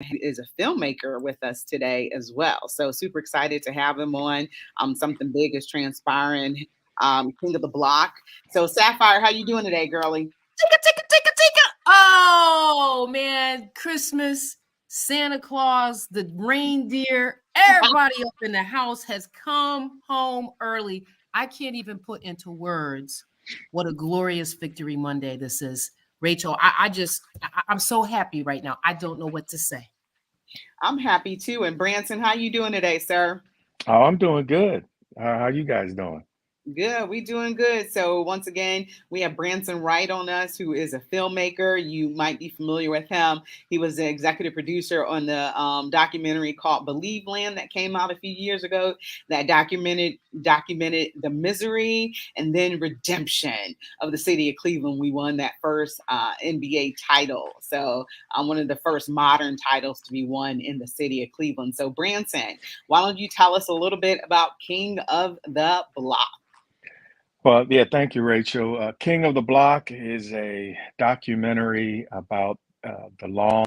is a filmmaker with us today as well. So super excited to have him on. Something big is transpiring. King of the Block. So Sapphire, how you doing today, girlie? Tika, tika, tika, tika. Oh, man. Christmas, Santa Claus, the reindeer, everybody up in the house has come home early. I can't even put into words what a glorious Victory Monday this is. Rachel, I'm so happy right now. I don't know what to say. I'm happy too. And Branson, how you doing today, sir? Oh, I'm doing good. How you guys doing? Good, we doing good. So once again, we have Branson Wright on us, who is a filmmaker. You might be familiar with him. He was the executive producer on the documentary called Believe Land that came out a few years ago. That documented the misery and then redemption of the city of Cleveland. We won that first NBA title. So one of the first modern titles to be won in the city of Cleveland. So Branson, why don't you tell us a little bit about King of the Block? Well, yeah, thank you, Rachel. King of the Block is a documentary about the long.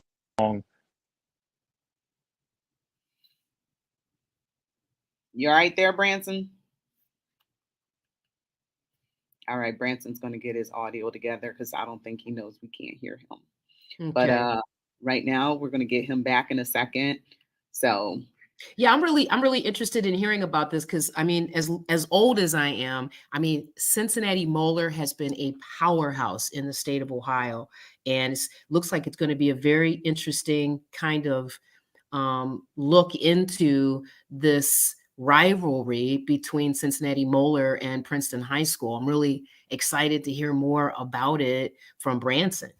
You all right there, Branson? All right, Branson's going to get his audio together because I don't think he knows we can't hear him. But Okay. right now, we're going to get him back in a second. So Yeah, I'm really interested in hearing about this because I mean, as old as I am, I mean, Cincinnati Moeller has been a powerhouse in the state of Ohio, and it looks like it's going to be a very interesting kind of look into this rivalry between Cincinnati Moeller and Princeton High School. I'm really excited to hear more about it from Branson.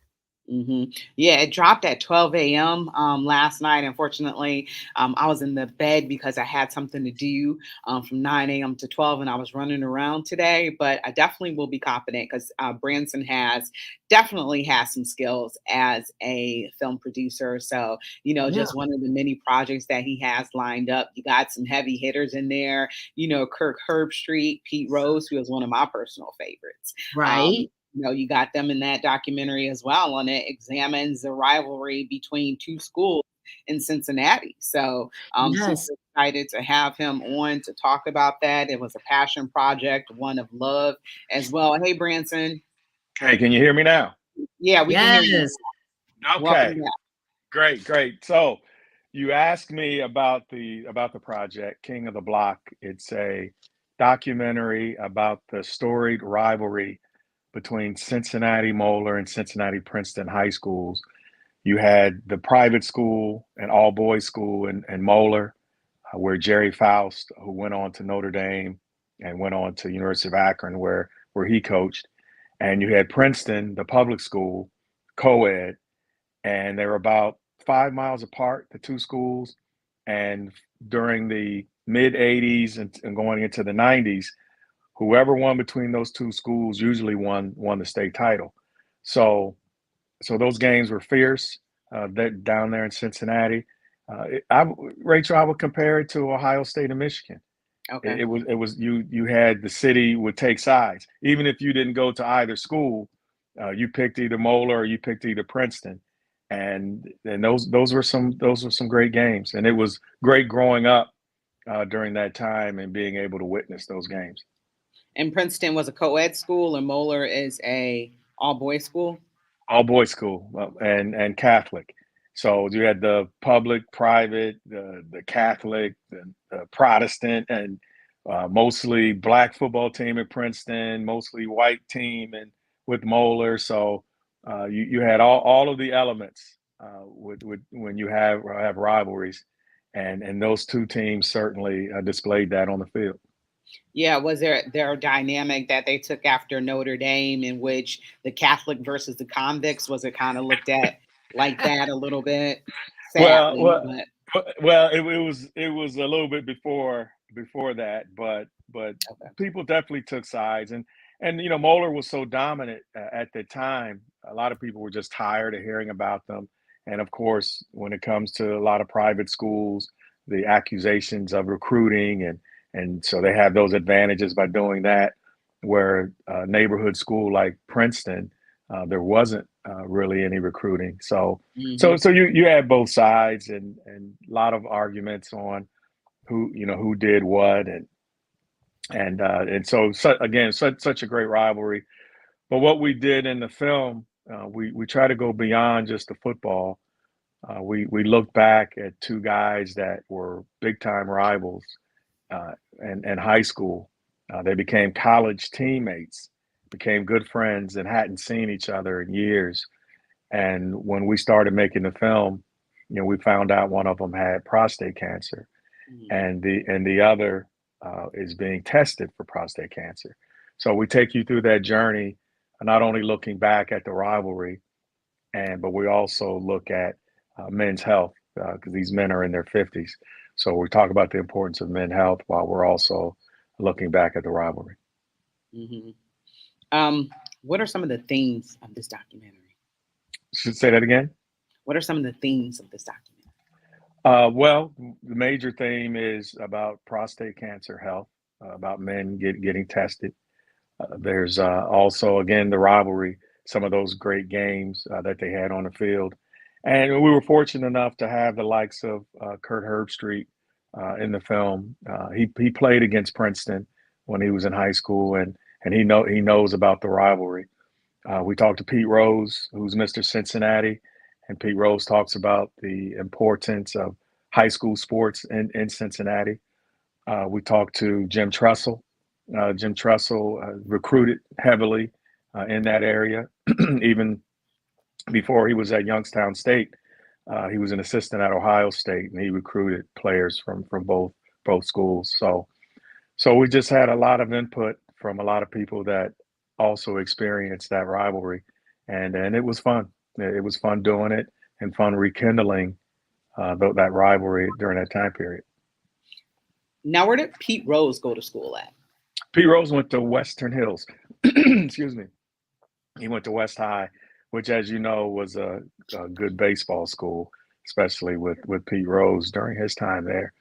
Yeah, it dropped at 12 a.m. Last night. Unfortunately, I was in the bed because I had something to do from 9 a.m. to 12, and I was running around today. But I definitely will be confident because Branson definitely has some skills as a film producer. So, Yeah. just one of the many projects that he has lined up. You got some heavy hitters in there, Kirk Herbstreit, Pete Rose, who is one of my personal favorites. Um, Right. you got them in that documentary as well, and it examines the rivalry between two schools in Cincinnati. So I'm super Yes. excited to have him on to talk about that. It was a passion project, one of love as well. Hey, Branson. Hey, can you hear me now? Yeah, we can hear you. Yes. Okay, Welcome back. great, great. So, you asked me about the project King of the Block. It's a documentary about the storied rivalry between Cincinnati Moeller and Cincinnati Princeton high schools. You had the private school, an all boys school in Moeller, where Jerry Faust, who went on to Notre Dame and went on to University of Akron, where he coached, and you had Princeton, the public school, co-ed, and they were about 5 miles apart, the two schools. And during the mid '80s and going into the '90s, whoever won between those two schools usually won the state title. So those games were fierce. That down there in Cincinnati, Rachel, I would compare it to Ohio State and Michigan. Okay. It was you had the city would take sides, even if you didn't go to either school. You picked either Moeller or you picked either Princeton, and those were some great games, and it was great growing up during that time and being able to witness those games. And Princeton was a co-ed school, and Moeller is a all boys school. All boys school and Catholic. So you had the public, private, the Catholic, the Protestant, and mostly black football team at Princeton, mostly white team and with Moeller. So you had all of the elements with when you have rivalries, and those two teams certainly displayed that on the field. Yeah, was their dynamic that they took after Notre Dame, in which the Catholic versus the convicts, was it kind of looked at like that a little bit? Well, Sadly, well, but it was a little bit before that, but okay. people definitely took sides, and Moeller was so dominant at the time. A lot of people were just tired of hearing about them, and of course, when it comes to a lot of private schools, the accusations of recruiting and so they have those advantages by doing that, where a neighborhood school like Princeton, there wasn't really any recruiting. So Hmm. you had both sides and a lot of arguments on who did what and so again such a great rivalry. But what we did in the film, we try to go beyond just the football. We looked back at two guys that were big time rivals in high school. They became college teammates, became good friends, and hadn't seen each other in years. And when we started making the film, we found out one of them had prostate cancer, and the other is being tested for prostate cancer. So we take you through that journey, not only looking back at the rivalry, but we also look at men's health because these men are in their 50s. So we talk about the importance of men's health while we're also looking back at the rivalry. Hmm. What are some of the themes of this documentary? Should say that again. What are some of the themes of this documentary? Well, the major theme is about prostate cancer health, about men getting tested. There's also, again, the rivalry, some of those great games that they had on the field. And we were fortunate enough to have the likes of Kurt Herbstreit in the film. He played against Princeton when he was in high school, and he knows about the rivalry. We talked to Pete Rose, who's Mr. Cincinnati, and Pete Rose talks about the importance of high school sports in Cincinnati. We talked to Jim Tressel. Jim Tressel recruited heavily in that area. Even before he was at Youngstown State, he was an assistant at Ohio State, and he recruited players from both schools. So we just had a lot of input from a lot of people that also experienced that rivalry, and it was fun. It was fun doing it and fun rekindling that rivalry during that time period. Now, where did Pete Rose go to school at? Pete Rose went to Western Hills. Excuse me. He went to West High, which, as you know, was a good baseball school, especially with Pete Rose during his time there.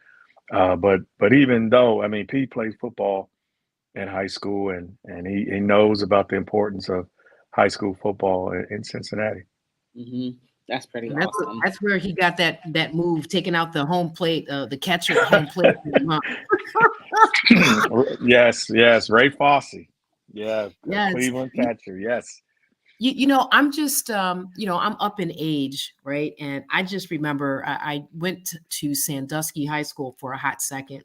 But even though, I mean, Pete played football in high school, and he knows about the importance of high school football in Cincinnati. Hmm. That's pretty And awesome. that's where he got that move, taking out the home plate, the catcher at home plate. Yes, Ray Fosse. Yeah, Yes. Cleveland catcher. Yes. I'm just, I'm up in age, right? And I just remember I went to Sandusky High School for a hot second.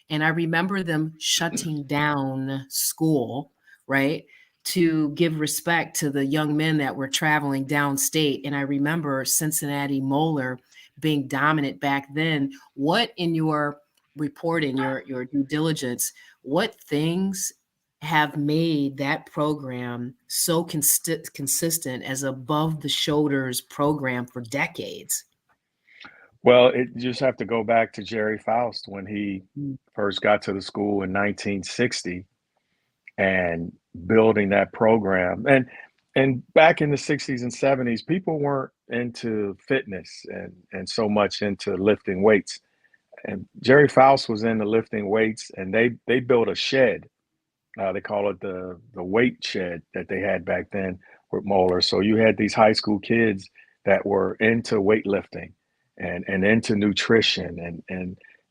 And I remember them shutting down school, right? To give respect to the young men that were traveling downstate. And I remember Cincinnati Moeller being dominant back then. What in your reporting, your due diligence, what things have made that program so consistent as above the shoulders program for decades? Well, you just have to go back to Jerry Faust when he Mm. first got to the school in 1960 and building that program. And back in the 60s and 70s, people weren't into fitness and so much into lifting weights. And Jerry Faust was into lifting weights, and they built a shed. They call it the weight shed that they had back then with Moeller. So you had these high school kids that were into weightlifting and into nutrition,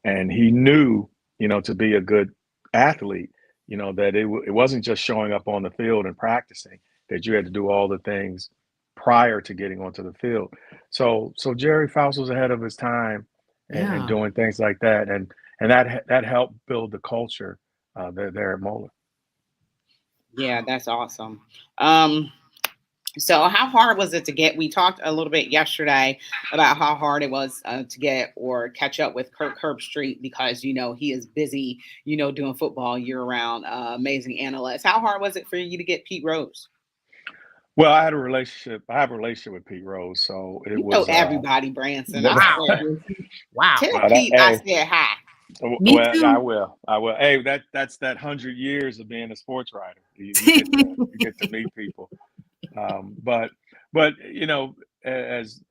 and he knew, to be a good athlete, that it wasn't just showing up on the field and practicing, that you had to do all the things prior to getting onto the field. So Jerry Faust was ahead of his time and Yeah. doing things like that, and that helped build the culture there at Moeller. Yeah, that's awesome. Um, so how hard was it to get? We talked a little bit yesterday about how hard it was to get or catch up with Kirk Herbstreit because he is busy, doing football year round. Amazing analyst. How hard was it for you to get Pete Rose? Well, I had a relationship. I have a relationship with Pete Rose, so it You know was. everybody, Branson. I Wow. swear. Wow. Tell That, Pete I hey, said hi. Me well, I too. will. I will. Hey, that's that 100 years of being a sports writer. You get to meet people. But as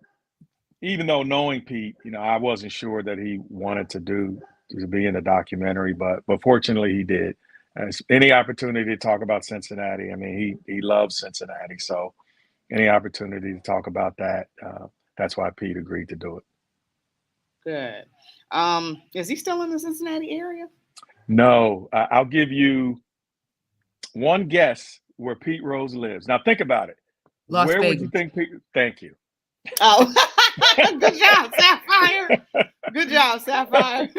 even though knowing Pete, I wasn't sure that he wanted to be in the documentary, but fortunately he did. As any opportunity to talk about Cincinnati, I mean, he loves Cincinnati, so any opportunity to talk about that, that's why Pete agreed to do it. Good. Is he still in the Cincinnati area? No, I'll give you one guess where Pete Rose lives. Now think about it. Las Where would you Vegas. think Pete? Thank you. Oh, good job, Sapphire. Good job, Sapphire.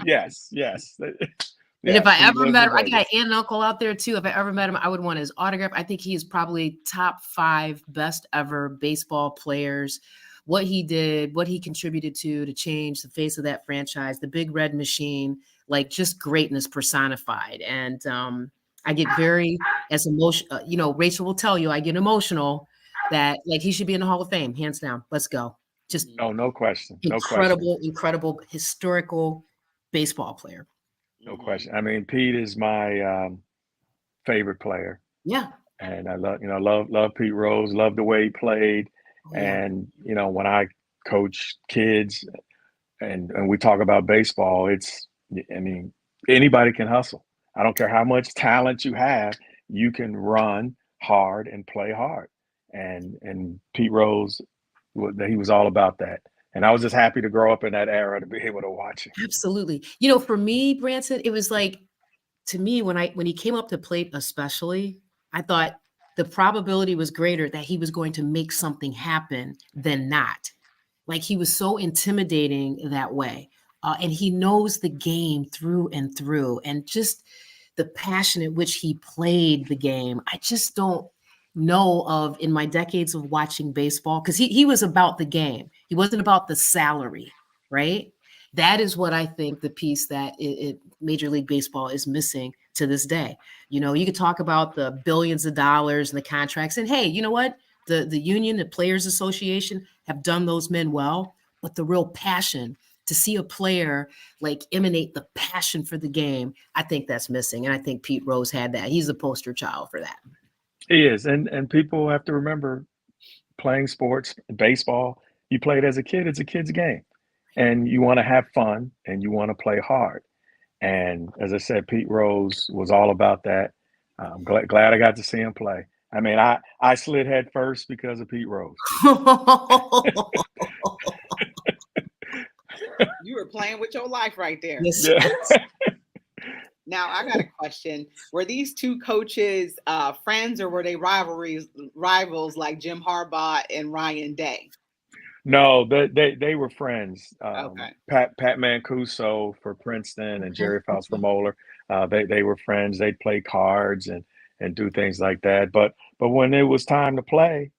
Yes, yes. And if Yes, I he ever lives met in him, I got an Vegas. aunt and uncle out there too. If I ever met him, I would want his autograph. I think he is probably top 5 best ever baseball players. What he did, what he contributed to change the face of that franchise, the big red machine, like just greatness personified. And I get very as emotional. Rachel will tell you I get emotional that like he should be in the Hall of Fame, hands down. Let's go. Just Oh, no question. No question. incredible, historical baseball player. No Mhm. question. I mean, Pete is my favorite player, Yeah. and I love Pete Rose. Love the way he played, Oh, yeah. and when I coach kids and we talk about baseball, I mean, anybody can hustle. I don't care how much talent you have, you can run hard and play hard. And Pete Rose, he was all about that. And I was just happy to grow up in that era to be able to watch it. Absolutely. For me, Branson, it was like to me when he came up to plate, especially, I thought the probability was greater that he was going to make something happen than not. Like he was so intimidating that way. And he knows the game through and through. And just the passion at which he played the game, I just don't know of in my decades of watching baseball, because he was about the game. He wasn't about the salary, right? That is what I think the piece that Major League Baseball is missing to this day. You could talk about the billions of dollars and the contracts, and hey, you know what? The union, the Players Association have done those men well, but the real passion to see a player like emanate the passion for the game, I think that's missing. And I think Pete Rose had that. He's the poster child for that. He is. And people have to remember playing sports, baseball, you played as a kid, it's a kid's game. And you want to have fun and you want to play hard. And as I said, Pete Rose was all about that. I'm glad I got to see him play. I mean, I slid head first because of Pete Rose. You were playing with your life right there. Yes. Yeah. Now I got a question. Were these two coaches friends, or were they rivals like Jim Harbaugh and Ryan Day? No, they were friends. Okay. Pat Mancuso for Princeton and Jerry Faust for Okay. Moeller. They were friends. They'd play cards and do things like that. But when it was time to play,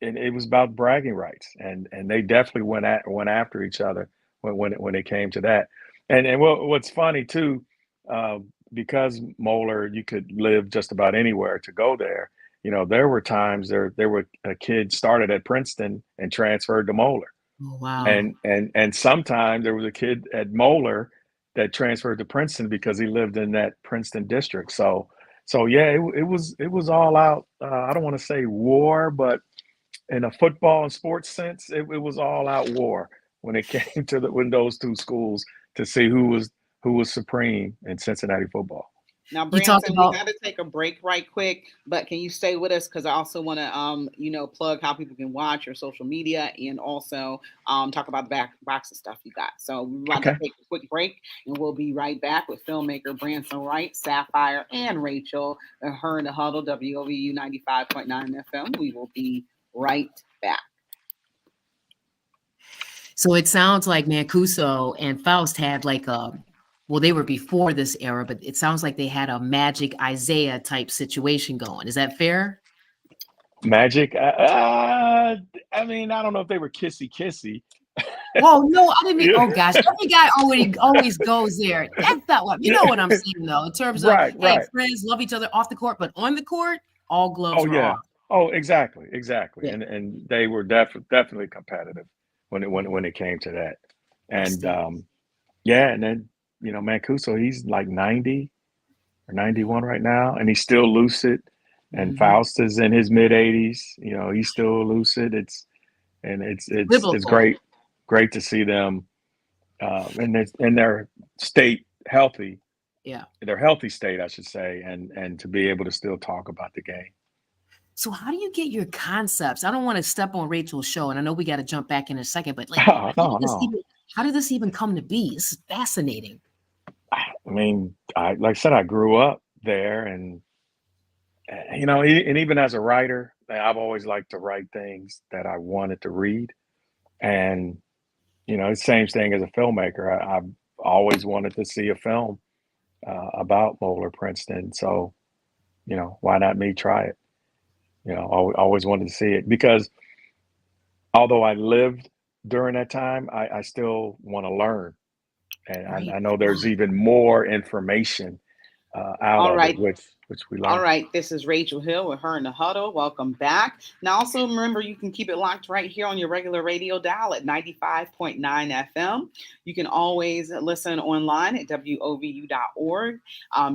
it was about bragging rights, and they definitely went after each other when it came to that. And what's funny too, uh, because Moeller, you could live just about anywhere to go there. There were times there were a kid started at Princeton and transferred to Moeller, Oh, wow. and sometimes there was a kid at Moeller that transferred to Princeton because he lived in that Princeton district. So yeah, it was all out. I don't want to say war, but in a football and sports sense, it was all out war when it came to when those two schools to see who was supreme in Cincinnati football. Now, You talked Branson, we about got to take a break right quick, but can you stay with us? Because I also want to, plug how people can watch your social media, and also talk about the back box of stuff you got. So we're about to Okay. take a quick break, and we'll be right back with filmmaker Branson Wright, Sapphire, and Rachel, her in the Huddle, WOVU 95.9 FM. We will be right back. So it sounds like Mancuso and Faust had like they were before this era, but it sounds like they had a Magic Isaiah type situation going. Is that fair? Magic. I mean, I don't know if they were kissy. Oh no, I didn't mean. Yeah. Oh gosh, every guy always goes there. That's not what you know what I'm saying though. In terms of hey, Right. friends love each other off the court, but on the court, all gloves Oh were yeah. off. Oh, exactly. Yeah, And they were definitely competitive when it came to that. And outstanding. yeah, and then Mancuso, he's like 90 or 91 right now, and he's still lucid. And Mm-hmm. Faust is in his mid 80s. He's still lucid. It's Biblical. great to see them in their state healthy, Yeah. their healthy state, I should say, and to be able to still talk about the game. So how do you get your concepts? I don't want to step on Rachel's show, and I know we got to jump back in a second, but like, Oh, no, no. how did this even come to be? This is fascinating. I mean, like I said, I grew up there, and you know, and even as a writer, I've always liked to write things that I wanted to read, and you know, the same thing as a filmmaker. I've always wanted to see a film about Moeller Princeton, so you know, why not me try it? You know, always wanted to see it because although I lived during that time, I still want to learn, and Right. I know there's even more information out All of it, right. which we All learn. right, this is Rachel Hill with her in the Huddle. Welcome back. Now, also remember, you can keep it locked right here on your regular radio dial at 95.9 FM. You can always listen online at wovu.org.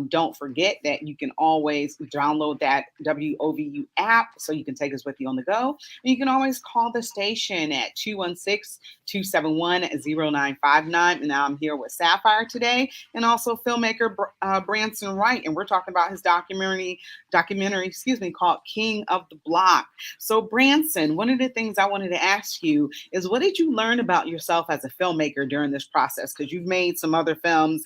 Don't forget that you can always download that WOVU app so you can take us with you on the go. And you can always call the station at 216-271-0959. And now I'm here with Sapphire today and also filmmaker Branson Wright, and we're talking about his documentary, called King of the Block. So, Branson, one of the things I wanted to ask you is, what did you learn about yourself as a filmmaker during this process? Because you've made some other films.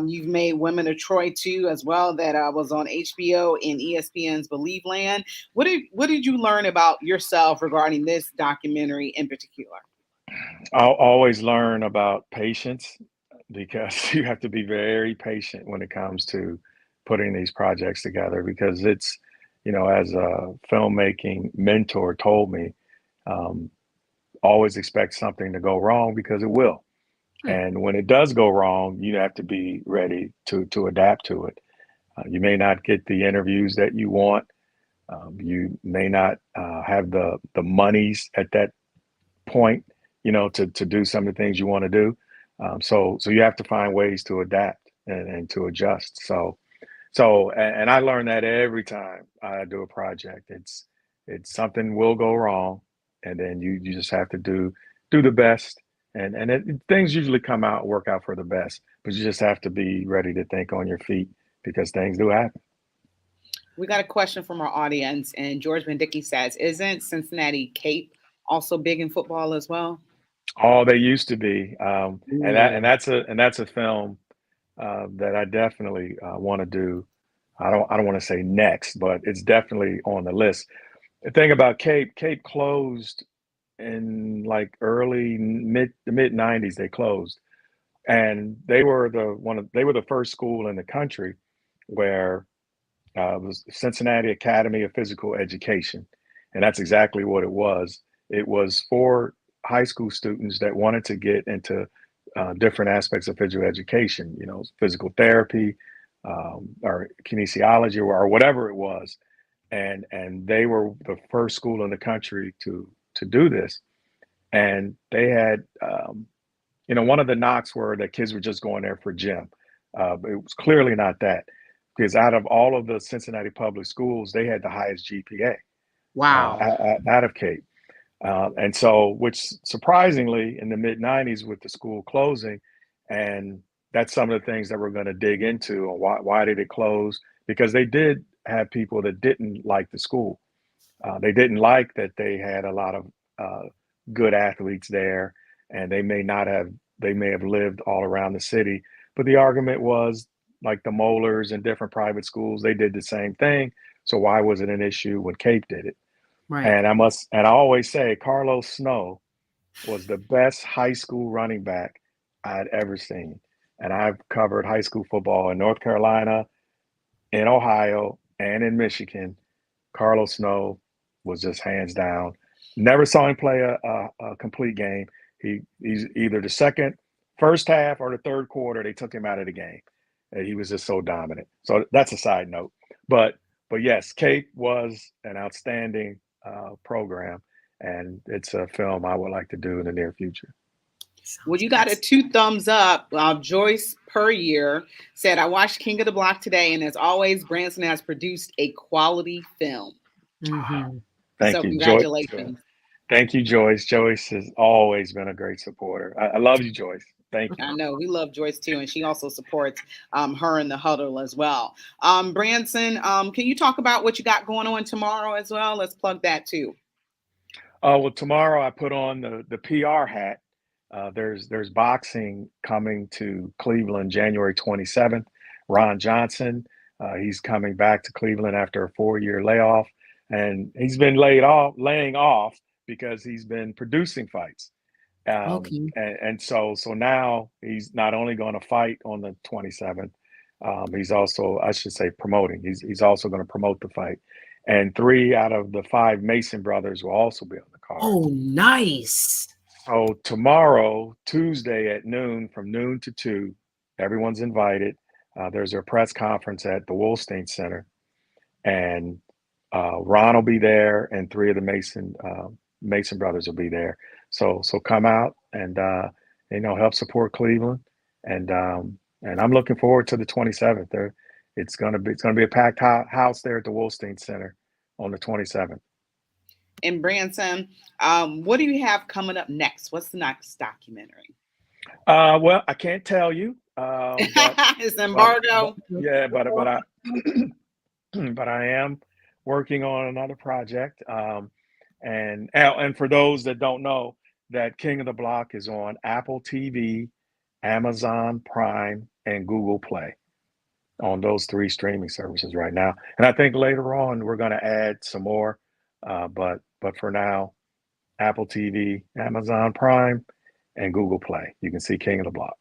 You've made Women of Troy too, as well, that was on HBO and ESPN's Believe Land. What did you learn about yourself regarding this documentary in particular? I'll always learn about patience because you have to be very patient when it comes to putting these projects together because it's, you know, as a filmmaking mentor told me, um, always expect something to go wrong because it will. And when it does go wrong, you have to be ready to adapt to it. You may not get the interviews that you want. You may not have the monies at that point, you know, to do some of the things you want to do. So you have to find ways to adapt and to adjust. And I learn that every time I do a project. It's something will go wrong, and then you just have to do the best. Things usually come out work out for the best, but you just have to be ready to think on your feet because things do happen. We got a question from our audience, and George Bendicky says, "Isn't Cincinnati Cape also big in football as well?" Oh, they used to be, Ooh. and that's a film that I definitely want to do. I don't want to say next, but it's definitely on the list. The thing about Cape closed in like the mid '90s. They closed, and they were the first school in the country where it was Cincinnati Academy of Physical Education, and that's exactly what it was. It was for high school students that wanted to get into different aspects of physical education, you know, physical therapy, or kinesiology, or whatever it was, and they were the first school in the country to do this, and they had, you know, one of the knocks were that kids were just going there for gym. It was clearly not that, because out of all of the Cincinnati public schools, they had the highest GPA Wow. out of Cape. And so, which surprisingly, in the mid '90s, with the school closing, and that's some of the things that we're going to dig into. And why did it close? Because they did have people that didn't like the school. They didn't like that they had a lot of good athletes there, and they may have lived all around the city. But the argument was, like the Molars and different private schools, they did the same thing. So why was it an issue when Cape did it? Right. And I always say Carlos Snow was the best high school running back I'd ever seen. And I've covered high school football in North Carolina, in Ohio, and in Michigan. Carlos Snow was just hands down. Never saw him play a complete game. He's either first half or the third quarter, they took him out of the game. And he was just so dominant. So that's a side note. But yes, Cape was an outstanding program, and it's a film I would like to do in the near future. Well, you got a 2 thumbs up. Joyce Perrier said, "I watched King of the Block today, and as always, Branson has produced a quality film." Mm-hmm. Thank So you, Joy. congratulations. Thank you, Joyce. Joyce has always been a great supporter. I love you, Joyce. Thank you. I know we love Joyce too, and she also supports her in the huddle as well. Branson, can you talk about what you got going on tomorrow as well? Let's plug that too. Well, tomorrow I put on the PR hat. There's boxing coming to Cleveland January 27th. Ron Johnson, he's coming back to Cleveland after a 4-year layoff, and he's been laying off because he's been producing fights. Okay. And so now he's not only going to fight on the 27th, he's also, I should say, promoting. He's also going to promote the fight, and 3 out of the 5 Mason brothers will also be on the card. Oh, nice. So tomorrow, Tuesday at noon, from noon to 2, everyone's invited. There's a press conference at the Wolstein Center, and Ron will be there, and 3 of the Mason brothers will be there. So come out and help support Cleveland, and I'm looking forward to the 27th. It's gonna be a packed house there at the Wolstein Center on the 27th. And Branson, what do you have coming up next? What's the next documentary? Well, I can't tell you, but It's but embargo. yeah, but I but I am working on another project. And for those that don't know, that King of the Block is on Apple TV, Amazon Prime, and Google Play, on those 3 streaming services right now. And I think later on we're going to add some more. But for now, Apple TV, Amazon Prime, and Google Play. You can see King of the Block.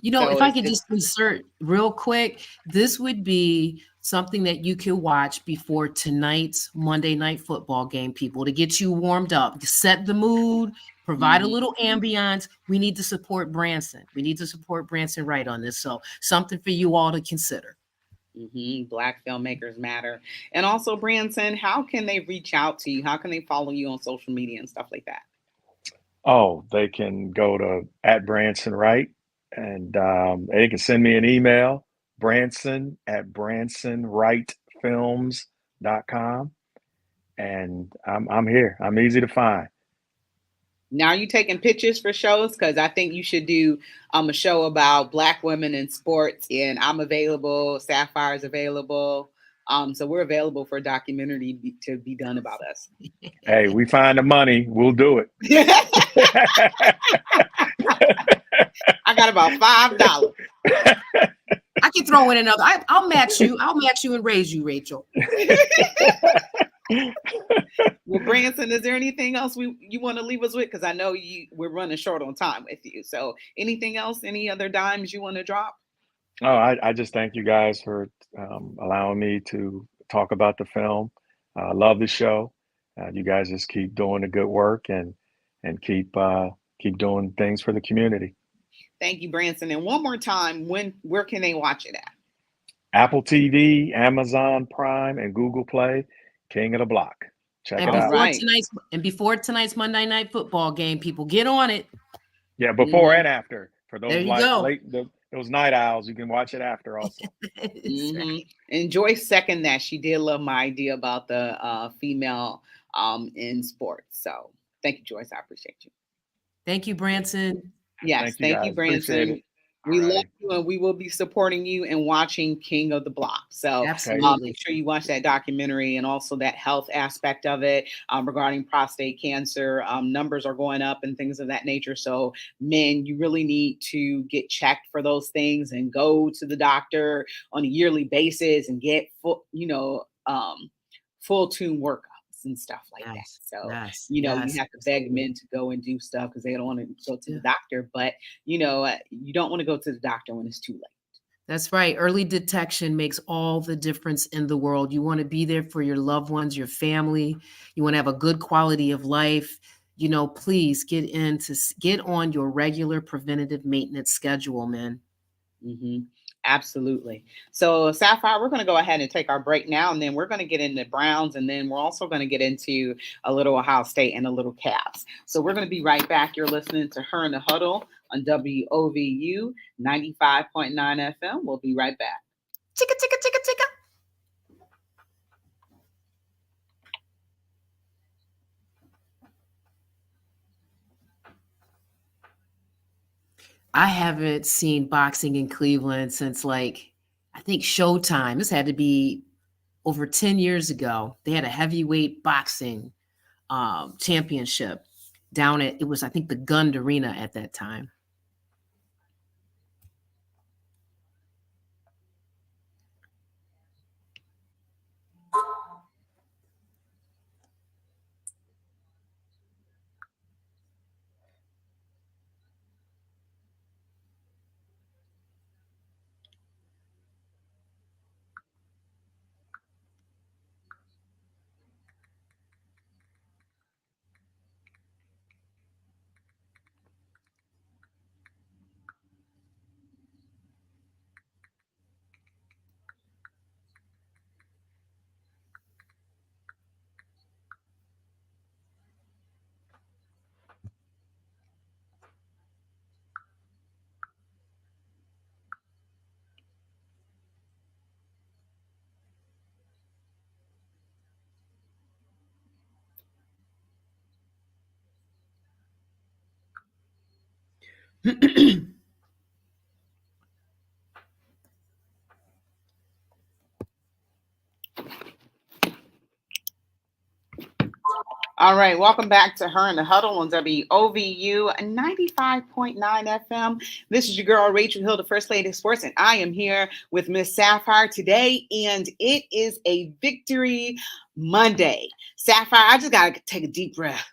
So If I it's, could it's just insert real quick, this would be something that you could watch before tonight's Monday Night Football game, people, to get you warmed up, to set the mood, provide a mhm. little ambiance. We need to support Branson. We need to support Branson Wright on this. So something for you all to consider. Black filmmakers matter. And also, Branson, how can they reach out to you? How can they follow you on social media and stuff like that? Oh, they can go to at Branson Wright, and they can send me an email, Branson at bransonwrightfilms.com. And I'm here. I'm easy to find. Now, are you taking pictures for shows? Because I think you should do a show about Black women in sports. And I'm available. Sapphire's available. So we're available for a documentary to be done about us. Hey, we find the money, we'll do it. I got about $5. I can throw in another. I'll match you. I'll match you and raise you, Rachel. Well, Branson, is there anything else you want to leave us with? Because I know we're running short on time with you. So anything else? Any other dimes you want to drop? Oh, I just thank you guys for allowing me to talk about the film. I love the show. You guys just keep doing the good work, and keep doing things for the community. Thank you, Branson. And one more time, where can they watch it at? Apple TV, Amazon Prime, and Google Play. King of the Block. Check And it out. Right. before tonight's Monday Night Football game, people, get on it. Yeah, before and after. For those There you go. those night owls, you can watch it after also. And Joyce second that. She did love my idea about the female in sports. So thank you, Joyce. I appreciate you. Thank you, Branson. Yes, Thank you, thank you, guys. Appreciate Branson. it. We All love right. you, and we will be supporting you and watching King of the Block. So Absolutely. make sure you watch that documentary and also that health aspect of it regarding prostate cancer. Numbers are going up and things of that nature. So men, you really need to get checked for those things and go to the doctor on a yearly basis and get full tune workups and stuff like that. Yes. So Yes. you Yes. have to beg men to go and do stuff because they don't want to go to the doctor. But you don't want to go to the doctor when it's too late. That's right. Early detection makes all the difference in the world. You want to be there for your loved ones, your family. You want to have a good quality of life. Please get on your regular preventative maintenance schedule, man. Absolutely. So, Sapphire, we're going to go ahead and take our break now, and then we're going to get into Browns, and then we're also going to get into a little Ohio State and a little Cavs. So, we're going to be right back. You're listening to Her in the Huddle on WOVU 95.9 FM. We'll be right back. Chicka, chicka, chicka, chicka. I haven't seen boxing in Cleveland since like I think Showtime. This had to be over 10 years ago. They had a heavyweight boxing championship down at, it was, I think, the Gund Arena at that time. All right, welcome back to Her and the Huddle on WOVU 95.9 FM. This is your girl, Rachel Hill, the First Lady of Sports, and I am here with Miss Sapphire today, and it is a Victory Monday. Sapphire, I just got to take a deep breath.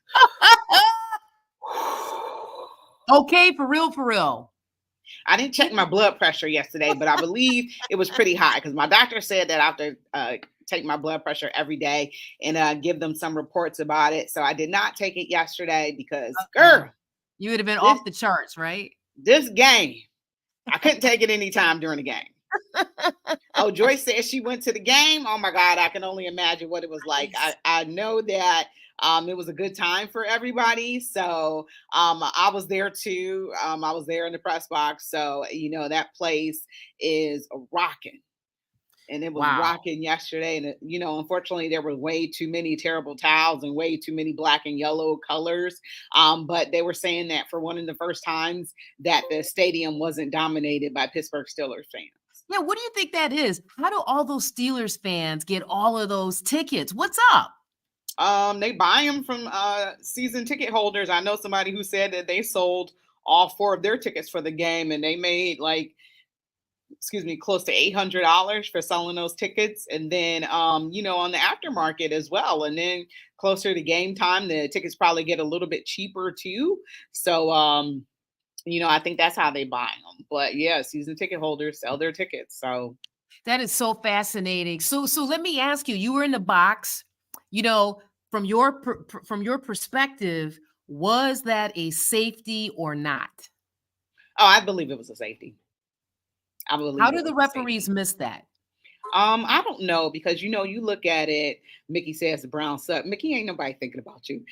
Okay, for real, for real. I didn't check my blood pressure yesterday, but I believe it was pretty high because my doctor said that I have to take my blood pressure every day and give them some reports about it. So I did not take it yesterday because, girl, you would have been off the charts, right? This game, I couldn't take it anytime during the game. Oh, Joyce says she went to the game. Oh my God, I can only imagine what it was like. I know that it was a good time for everybody. So I was there too. I was there in the press box. So, you know, that place is rocking. And it was rocking yesterday. And, you know, unfortunately, there were way too many terrible towels and way too many black and yellow colors. But they were saying that for one of the first times that the stadium wasn't dominated by Pittsburgh Steelers fans. Yeah, what do you think that is? How do all those Steelers fans get all of those tickets? What's up? They buy them from season ticket holders. I know somebody who said that they sold all 4 of their tickets for the game and they made close to $800 for selling those tickets. And then, you know, on the aftermarket as well. And then closer to game time, the tickets probably get a little bit cheaper too. So, you know, I think that's how they buy them. But yeah, season ticket holders sell their tickets. So that is so fascinating. So let me ask you, you were in the box, you know, from your perspective, was that a safety or not? Oh, I believe it was a safety. How do the referees miss that? I don't know because, you know, you look at it, Mickey says the Browns suck. Mickey, ain't nobody thinking about you.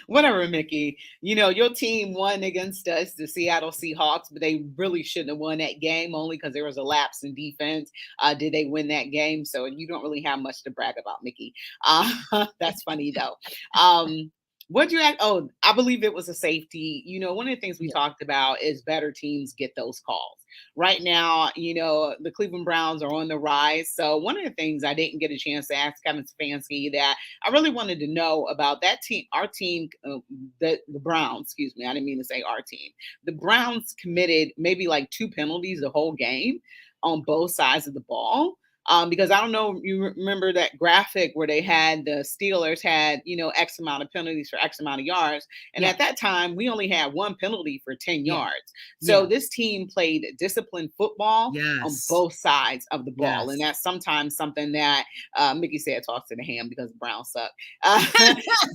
Whatever, Mickey. You know, your team won against us, the Seattle Seahawks, but they really shouldn't have won that game only because there was a lapse in defense. Did they win that game? So you don't really have much to brag about, Mickey. That's funny, though. What'd you ask? Oh, I believe it was a safety. You know, one of the things we talked about is better teams get those calls. Right now, you know, the Cleveland Browns are on the rise. So one of the things I didn't get a chance to ask Kevin Stefanski that I really wanted to know about that team, our team, the Browns, excuse me, I didn't mean to say our team. The Browns committed maybe like 2 penalties the whole game on both sides of the ball. Because I don't know, you remember that graphic where they had the Steelers had, you know, X amount of penalties for X amount of yards. And at that time, we only had 1 penalty for 10 yards. So this team played disciplined football on both sides of the ball. And that's sometimes something that Mickey said talks to the ham because the Browns suck.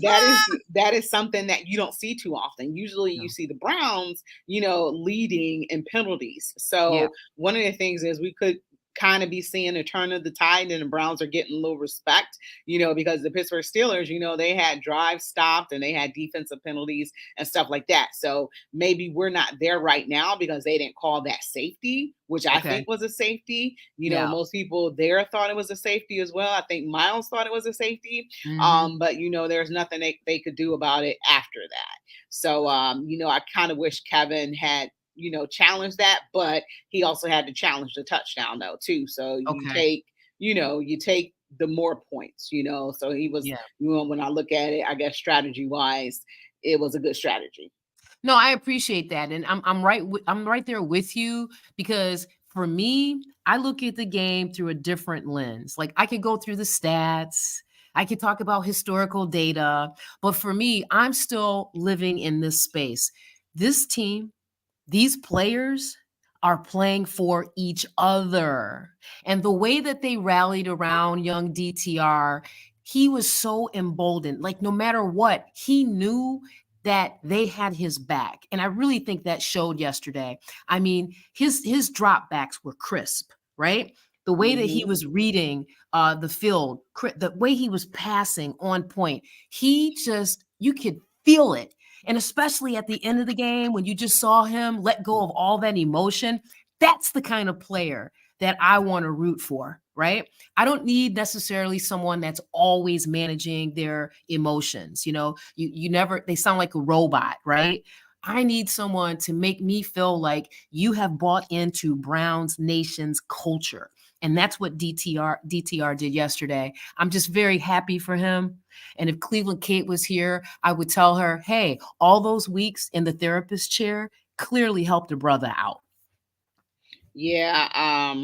That is something that you don't see too often. Usually you see the Browns, you know, leading in penalties. So one of the things is we could kind of be seeing a turn of the tide and the Browns are getting a little respect, you know, because the Pittsburgh Steelers, you know, they had drives stopped and they had defensive penalties and stuff like that. So maybe we're not there right now because they didn't call that safety, which I think was a safety. You know, most people there thought it was a safety as well. I think Miles thought it was a safety. But, you know, there's nothing they could do about it after that. So, I kind of wish Kevin had, challenged that, but he also had to challenge the touchdown though too. So Okay. you take the more points, So he was, Yeah. when I look at it, I guess strategy wise, it was a good strategy. No, I appreciate that, and I'm right there with you because for me, I look at the game through a different lens. Like I could go through the stats, I could talk about historical data, but for me, I'm still living in this space. This team, these players are playing for each other. And the way that they rallied around young DTR, he was so emboldened. Like, no matter what, he knew that they had his back. And I really think that showed yesterday. I mean, his drop backs were crisp, right? The way that he Hmm. was reading the field, the way he was passing on point, you could feel it, and especially at the end of the game, when you just saw him let go of all that emotion, that's the kind of player that I want to root for, right? I don't need necessarily someone that's always managing their emotions. You never, they sound like a robot, right? I need someone to make me feel like you have bought into Browns Nation's culture. And that's what DTR did yesterday. I'm just very happy for him. And if Cleveland Kate was here, I would tell her, hey, all those weeks in the therapist chair clearly helped a brother out. Yeah,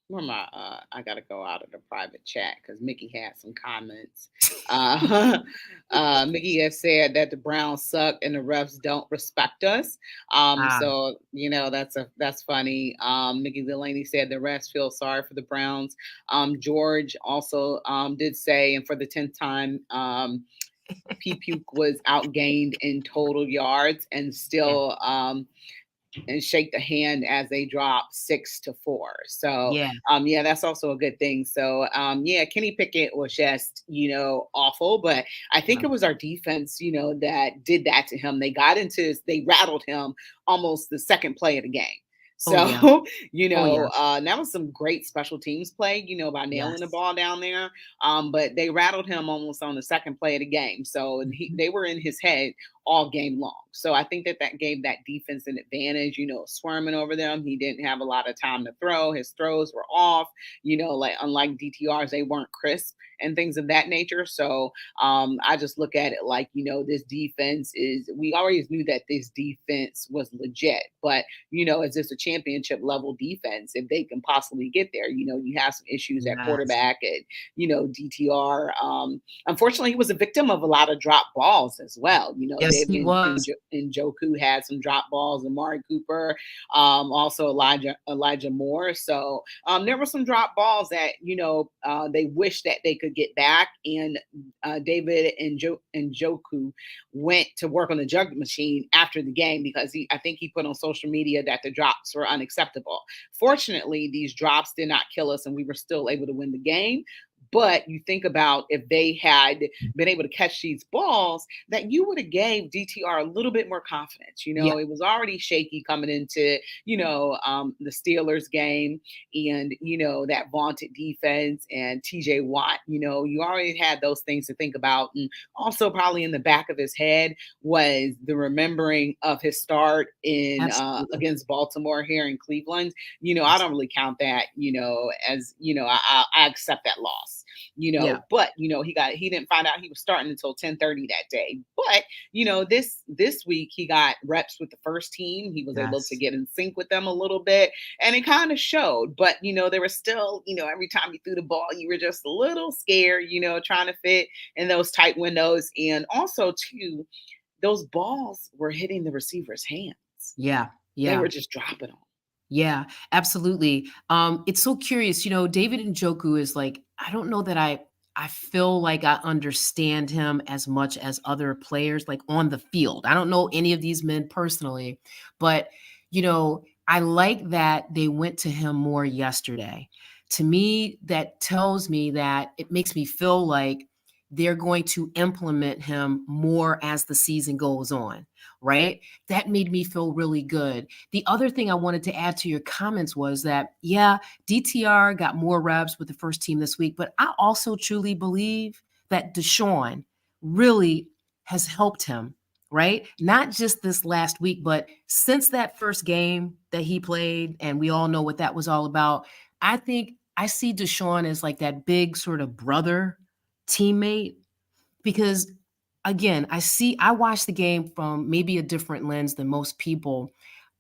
where am I? I gotta go out of the private chat because Mickey had some comments. Uh, Mickey has said that the Browns suck and the refs don't respect us. Ah, So that's funny. Mickey Delaney said the refs feel sorry for the Browns. George also did say, and for the 10th time, P Puke was outgained in total yards and yeah, still and shake the hand as they drop 6-4. So yeah, yeah, that's also a good thing. So yeah, Kenny Pickett was just, awful, but I think yeah. it was our defense, that did that to him. They rattled him almost the second play of the game. Oh, yeah. So, Oh, yeah. that was some great special teams play, by nailing the Yes. ball down there. But they rattled him almost on the second play of the game. So Mhm. they were in his head all game long. So I think that gave that defense an advantage, swarming over them. He didn't have a lot of time to throw. His throws were off, like unlike DTRs, they weren't crisp and things of that nature. So I just look at it like, this defense we always knew that this defense was legit, but, is this a championship level defense if they can possibly get there? You have some issues at Yes. quarterback and, DTR. Unfortunately, he was a victim of a lot of drop balls as well. Yes, he David was. Njoku had some drop balls, Amari Cooper, also Elijah Moore. So there were some drop balls that they wish that they could get back. And David Njoku went to work on the jug machine after the game because I think he put on social media that the drops were unacceptable. Fortunately, these drops did not kill us, and we were still able to win the game. But you think about if they had been able to catch these balls, that you would have gave DTR a little bit more confidence. Yeah, It was already shaky coming into, the Steelers game and, that vaunted defense and TJ Watt. You already had those things to think about. And also probably in the back of his head was the remembering of his start in absolutely. against Baltimore here in Cleveland. I Yes. don't really count that, as, I accept that loss, Yeah. but he didn't find out he was starting until 10:30 that day. But this week he got reps with the first team. He was able to Yes. get in sync with them a little bit, and it kind of showed. But there was still, every time you threw the ball, you were just a little scared, trying to fit in those tight windows. And also too, those balls were hitting the receiver's hands. Yeah. They Yeah. were just dropping them. Yeah, absolutely. It's so curious, David Njoku is like, I don't know that I feel like I understand him as much as other players like on the field. I don't know any of these men personally, but I like that they went to him more yesterday. To me, that tells me that it makes me feel like they're going to implement him more as the season goes on, right? That made me feel really good. The other thing I wanted to add to your comments was that, yeah, DTR got more reps with the first team this week, but I also truly believe that Deshaun really has helped him, right? Not just this last week, but since that first game that he played, and we all know what that was all about. I think I see Deshaun as like that big sort of brother teammate because again, I watch the game from maybe a different lens than most people.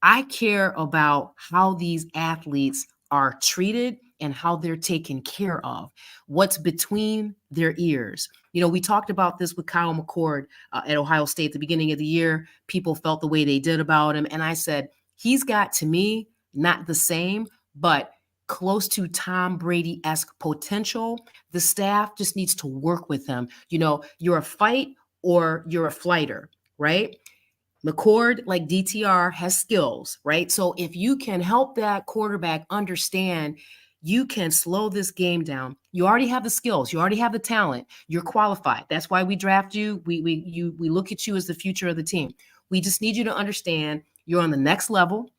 I care about how these athletes are treated and how they're taken care of, what's between their ears. We talked about this with Kyle McCord at Ohio State at the beginning of the year. People felt the way they did about him. And I said, he's got, to me, not the same, but close to Tom Brady esque potential. The staff just needs to work with him. You're a fight or you're a flighter, right? McCord, like DTR, has skills, right? So if you can help that quarterback understand you can slow this game down, you already have the skills, you already have the talent, you're qualified. That's why we draft you. We look at you as the future of the team. We just need you to understand you're on the next level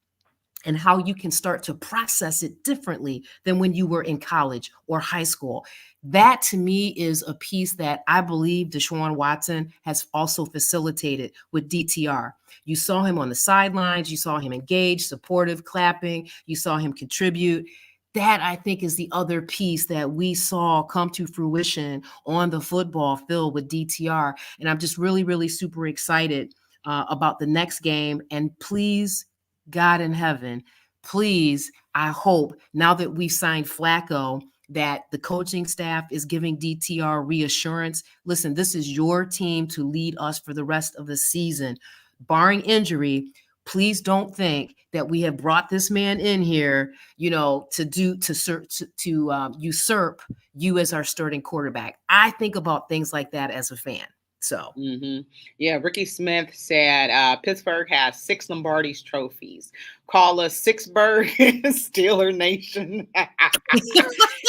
and how you can start to process it differently than when you were in college or high school. That to me is a piece that I believe Deshaun Watson has also facilitated with DTR. You saw him on the sidelines, you saw him engaged, supportive, clapping, you saw him contribute. That I think is the other piece that we saw come to fruition on the football field with DTR. And I'm just really, really super excited about the next game. And please, God in heaven, please, I hope now that we've signed Flacco, that the coaching staff is giving DTR reassurance. Listen, this is your team to lead us for the rest of the season, barring injury. Please don't think that we have brought this man in here, to usurp you as our starting quarterback. I think about things like that as a fan. So, Yeah, Ricky Smith said Pittsburgh has 6 Lombardi's trophies. Call us Sixburg Steeler Nation.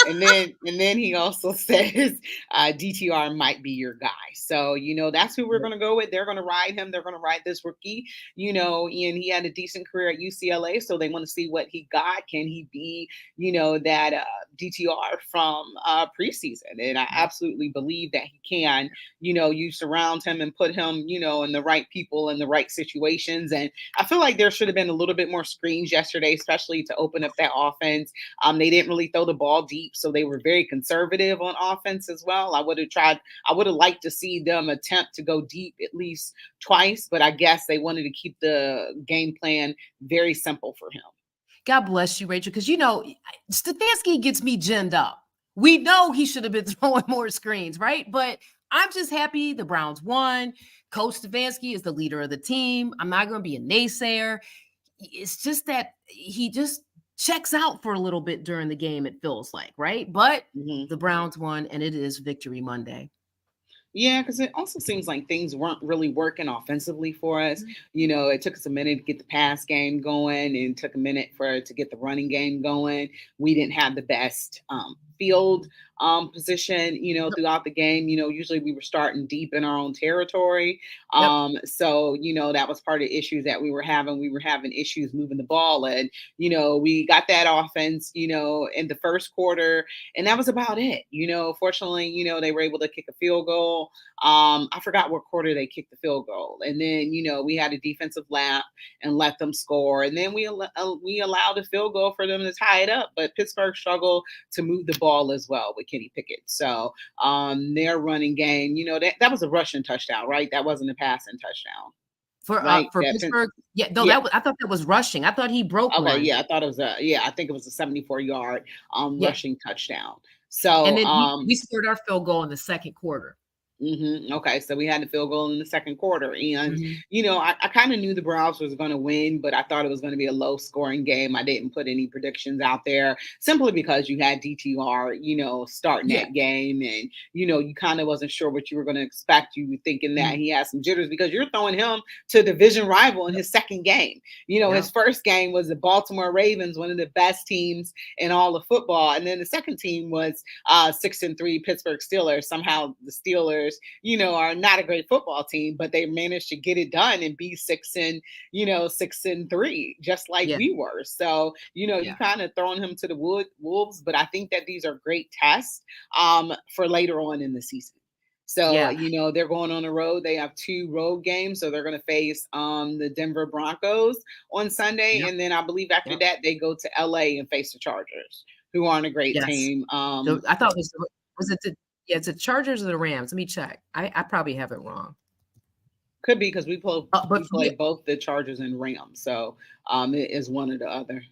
and then he also says DTR might be your guy. So that's who we're going to go with. They're going to ride him. They're going to ride this rookie. And he had a decent career at UCLA, so they want to see what he got. Can he be that DTR from preseason? And I absolutely believe that he can. You surround him and put him in the right people in the right situations. And I feel like there should have been a little bit more screens yesterday, especially to open up that offense. They didn't really throw the ball deep, so they were very conservative on offense as well. I would have liked to see them attempt to go deep at least twice, but I guess they wanted to keep the game plan very simple for him. God bless you, Rachel, because Stefanski gets me ginned up. We know he should have been throwing more screens, right? But I'm just happy the Browns won. Coach Stefanski is the leader of the team. I'm not going to be a naysayer. It's just that he just checks out for a little bit during the game, it feels like, right? But the Browns won, and it is Victory Monday. Yeah, because it also seems like things weren't really working offensively for us. It took us a minute to get the pass game going, and it took a minute to get the running game going. We didn't have the best field position, throughout the game. Usually we were starting deep in our own territory. So, that was part of the issues that we were having. We were having issues moving the ball. And, we got that offense, in the first quarter, and that was about it. Fortunately, they were able to kick a field goal. I forgot what quarter they kicked the field goal. And then, we had a defensive lap and let them score. And then we allowed a field goal for them to tie it up. But Pittsburgh struggled to move the ball as well with Kenny Pickett. So their running game, that was a rushing touchdown, right? That wasn't a passing touchdown. For Pittsburgh, I thought that was rushing. I thought he broke one. Yeah, I thought it was I think it was a 74-yard rushing touchdown. So and then we scored our field goal in the second quarter. Okay, so we had the field goal in the second quarter, and I kind of knew the Browns was going to win, but I thought it was going to be a low scoring game. I didn't put any predictions out there simply because you had DTR, starting that game, and you kind of wasn't sure what you were going to expect. You were thinking that he had some jitters because you're throwing him to division rival in his second game. His first game was the Baltimore Ravens, one of the best teams in all of football, and then the second team was 6-3 Pittsburgh Steelers. Somehow the Steelers are not a great football team, but they managed to get it done and be 6-3, just like we were. So, you kind of throwing him to the wolves, but I think that these are great tests for later on in the season. So, Yeah. they're going on the road. They have 2 road games. So they're going to face the Denver Broncos on Sunday. Yep. And then I believe after Yep. that, they go to LA and face the Chargers, who aren't a great Yes. team. I thought it was it the yeah, it's the Chargers or the Rams? Let me check. I probably have it wrong. Could be because But we for play me, both the Chargers and Rams. So it is one or the other.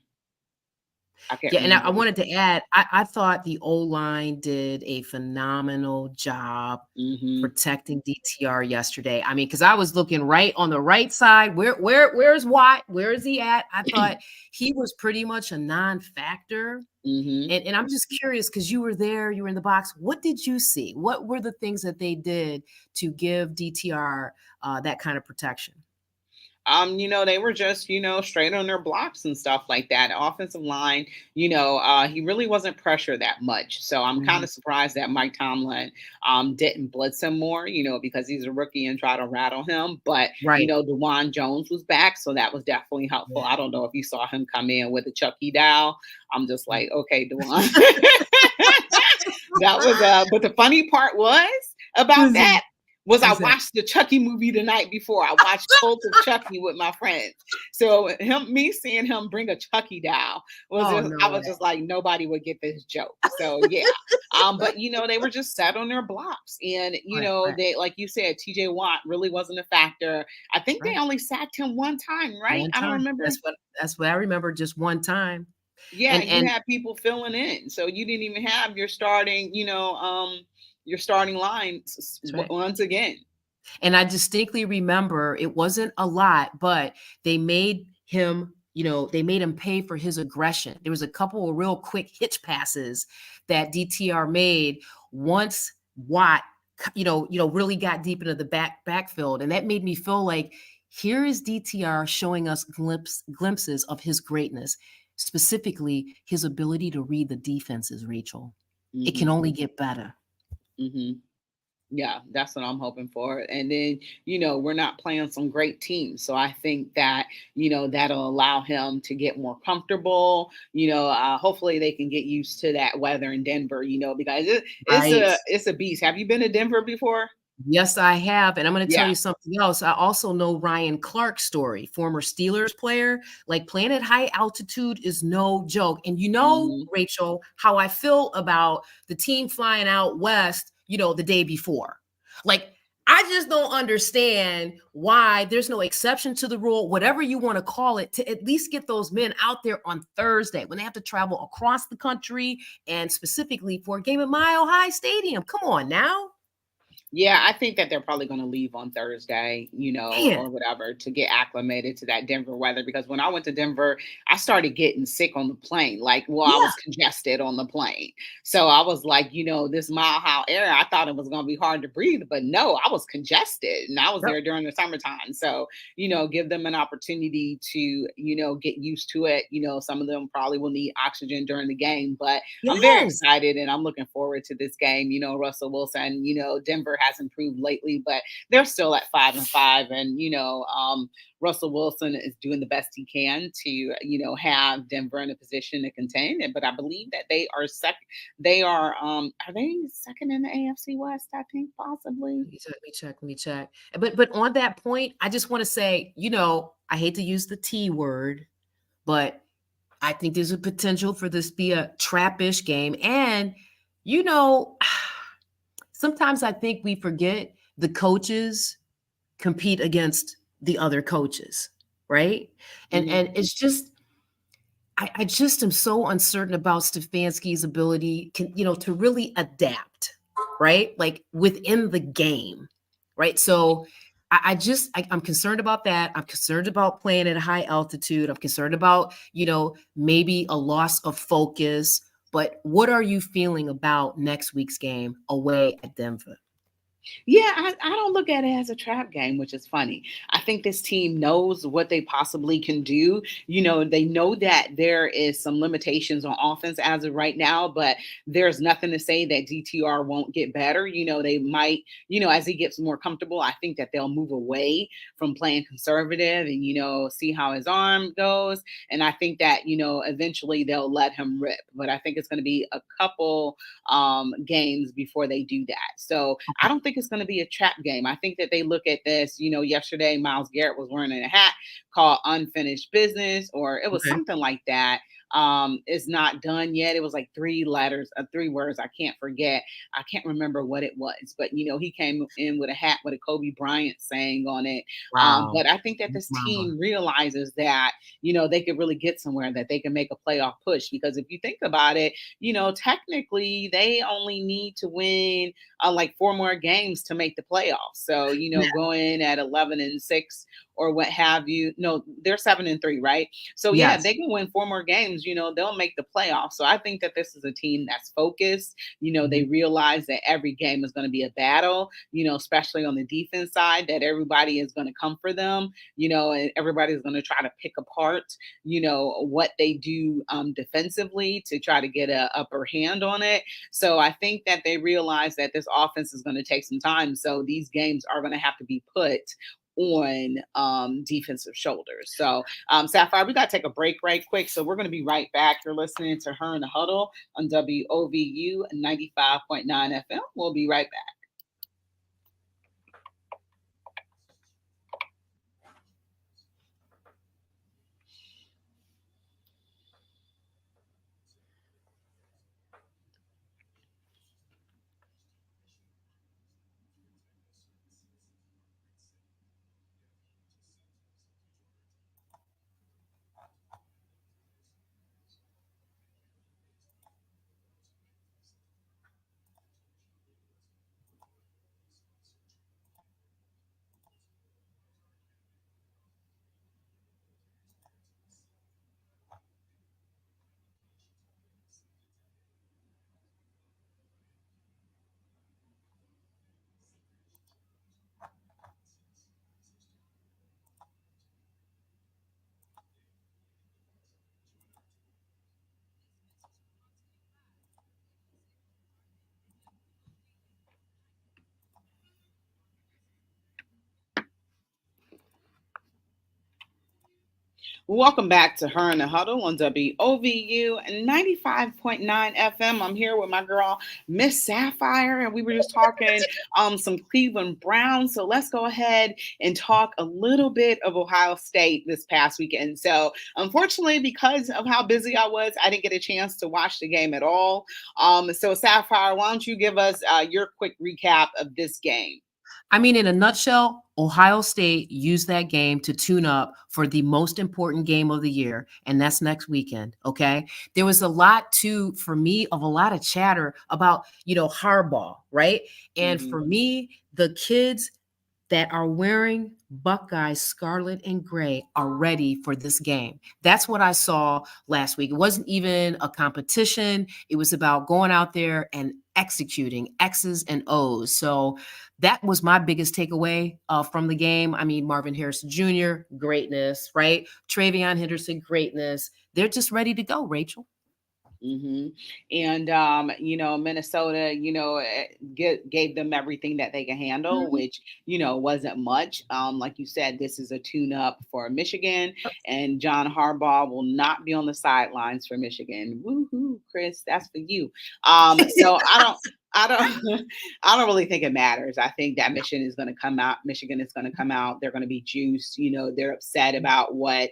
I can't yeah, and I remember. wanted to add, I thought the O-line did a phenomenal job Hmm. protecting DTR yesterday. I mean, because I was looking right on the right side. Where's Watt? Where is he at? I thought he was pretty much a non-factor. Hmm. And I'm just curious because you were there, you were in the box. What did you see? What were the things that they did to give DTR that kind of protection? They were just, straight on their blocks and stuff like that. Offensive line, he really wasn't pressured that much. So I'm kind Mhm. of surprised that Mike Tomlin didn't blitz him more, because he's a rookie and try to rattle him. But, Right. DeJuan Jones was back. So that was definitely helpful. Yeah. I don't know if you saw him come in with a Chucky doll. I'm just Mm. like, okay, DeJuan. That was but the funny part was about Who's that was I who's that? watched the Chucky movie the night before. I watched Cult of Chucky with my friends. So me seeing him bring a Chucky doll was Oh, just, no I way. was just like, nobody would get this joke. So yeah. But they were just set on their blocks. And Right, right, they, like you said, TJ Watt really wasn't a factor. I think they right. only sacked him one time, right? One I don't time. remember. That's what I remember, just one time. Yeah, you And had people filling in. So you didn't even have your starting line that's right. once again. And I distinctly remember it wasn't a lot, but they made him pay for his aggression. There was a couple of real quick hitch passes that DTR made once Watt, really got deep into the backfield. And that made me feel like here is DTR showing us glimpses of his greatness, specifically his ability to read the defenses, Rachel. It can Hmm. only get better. Hmm. Yeah, that's what I'm hoping for. And then, we're not playing some great teams. So I think that, that'll allow him to get more comfortable. Hopefully they can get used to that weather in Denver, because it's Right. a beast. Have you been to Denver before? Yes, I have. And I'm going to tell Yeah. you something else. I also know Ryan Clark's story, former Steelers player. Like playing at high altitude is no joke. And Hmm. Rachel, how I feel about the team flying out west, the day before. Like, I just don't understand why there's no exception to the rule, whatever you want to call it, to at least get those men out there on Thursday when they have to travel across the country and specifically for a game at Mile High Stadium. Come on now. Yeah, I think that they're probably going to leave on Thursday, Man. or whatever to get acclimated to that Denver weather. Because when I went to Denver, I started getting sick on the plane. Like, well, I Yeah. was congested on the plane. So I was like, this mile high air, I thought it was going to be hard to breathe, but no, I was congested and I was Yep. there during the summertime. So, give them an opportunity to, get used to it. Some of them probably will need oxygen during the game, but I'm very Yes. excited and I'm looking forward to this game. Russell Wilson, Denver has improved lately, but they're still at 5-5. And, Russell Wilson is doing the best he can to, have Denver in a position to contain it. But I believe that they are second. Are they second in the AFC West? I think possibly. Let me check. But on that point, I just want to say, I hate to use the T word, but I think there's a potential for this to be a trappish game. And, you know, sometimes I think we forget the coaches compete against the other coaches, right? And Mhm. and it's just I just am so uncertain about Stefanski's ability, to really adapt, right? Like within the game, right? So I'm concerned about that. I'm concerned about playing at a high altitude. I'm concerned about, maybe a loss of focus. But what are you feeling about next week's game away at Denver? Yeah, I don't look at it as a trap game, which is funny. I think this team knows what they possibly can do. They know that there is some limitations on offense as of right now, but there's nothing to say that DTR won't get better. They might, as he gets more comfortable, I think that they'll move away from playing conservative and, see how his arm goes. And I think that, eventually they'll let him rip. But I think it's going to be a couple games before they do that. So I don't think think it's going to be a trap game. I think that they look at this, yesterday Miles Garrett was wearing a hat called unfinished business, or it was Okay. something like that. It's not done yet. It was like three letters, three words. I can't forget. I can't remember what it was, but he came in with a hat with a Kobe Bryant saying on it. Wow. But I think that this Wow. team realizes that, they could really get somewhere, that they can make a playoff push. Because if you think about it, technically they only need to win like four more games to make the playoffs. So, Yeah. going at 11-6 or what have you. No, they're 7-3, right? So yeah, Yes. they can win four more games, they'll make the playoffs. So I think that this is a team that's focused. They Mhm. realize that every game is going to be a battle, especially on the defense side, that everybody is going to come for them, and everybody's going to try to pick apart, what they do defensively to try to get a upper hand on it. So I think that they realize that this offense is going to take some time. So these games are going to have to be put on defensive shoulders. So, Sapphire, we got to take a break right quick. So we're going to be right back. You're listening to Her in the Huddle on WOVU 95.9 FM. We'll be right back. Welcome back to Her in the Huddle on WOVU 95.9 FM. I'm here with my girl, Miss Sapphire, and we were just talking some Cleveland Browns. So let's go ahead and talk a little bit of Ohio State this past weekend. So unfortunately, because of how busy I was, I didn't get a chance to watch the game at all. So Sapphire, why don't you give us your quick recap of this game? I mean, in a nutshell, Ohio State used that game to tune up for the most important game of the year, and that's next weekend. Okay. There was a lot for me, of a lot of chatter about, Harbaugh, right? And Mm-hmm. for me, the kids that are wearing Buckeye scarlet and gray are ready for this game. That's what I saw last week. It wasn't even a competition. It was about going out there and executing X's and O's. So that was my biggest takeaway from the game. I mean, Marvin Harrison Jr., greatness, right? Travion Henderson, greatness. They're just ready to go, Rachel. Mm-hmm. And Minnesota, gave them everything that they can handle, Mhm. which wasn't much. Like you said, this is a tune-up for Michigan, and John Harbaugh will not be on the sidelines for Michigan. Woohoo, Chris, that's for you. So I don't, I don't really think it matters. I think that Michigan is going to come out. Michigan is going to come out. They're going to be juiced. They're upset about what